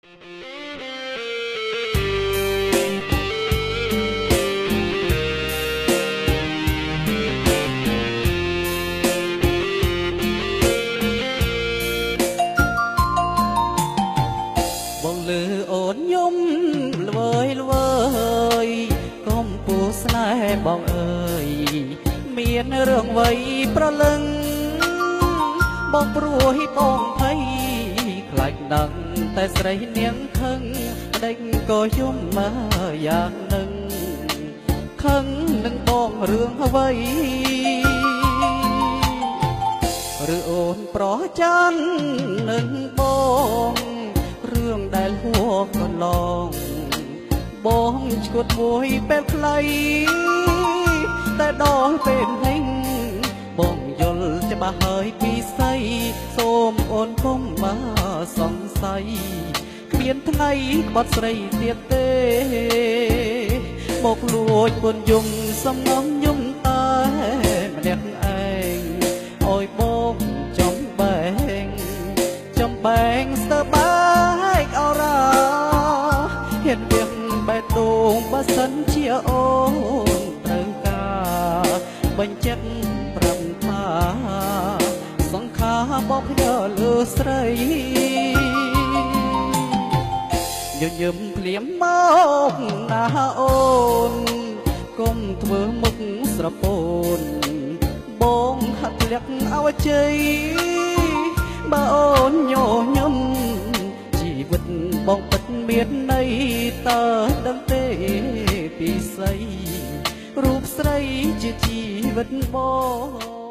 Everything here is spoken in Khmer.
បងលឺអូនយំល្វើយល្វើយកុំពូស្នេហ៍បងអើយមានរឿងអ្វីប្រលឹងបងព្រួយបងភ័យខ្លាចដឹងតែស្រីនាងខឹងដេញក៏យំមកយ៉ាងនឹងខឹងនឹងបងរឿងអ្វីឬអូនប្រចាននឹងបងរឿងដែលហួសកន្លងបងឈួតមួយពេលខ្លីតែដល់ពេលនេះបងយល់ច្បាស់ហើយពីស្អីសូមអូនកុំមកសង្ស័យគ្មានថ្ងៃក្បត់ស្រីទៀតទេមកលួចពុនយំសំងំយំតែម្នាក់ឯងអើយបងចំបែងស្ទើបែកអរ៉ាហ៊ានវាបេះដូងបើសិនជាអូនត្រូវការបញ្ជាក់ប្រំថាសង្ខារបបផ្ញើលើស្រីញញឹមភ្លាមមកណាអូនកុំធ្វើមុខស្រពោនបងហាត់ធ្លាក់ឲ្យជ័យបើអូនញញឹមជីវិតបងពិតមានន័យតើដឹងទេពីស្អីរូបស្រីជាជីវិតបង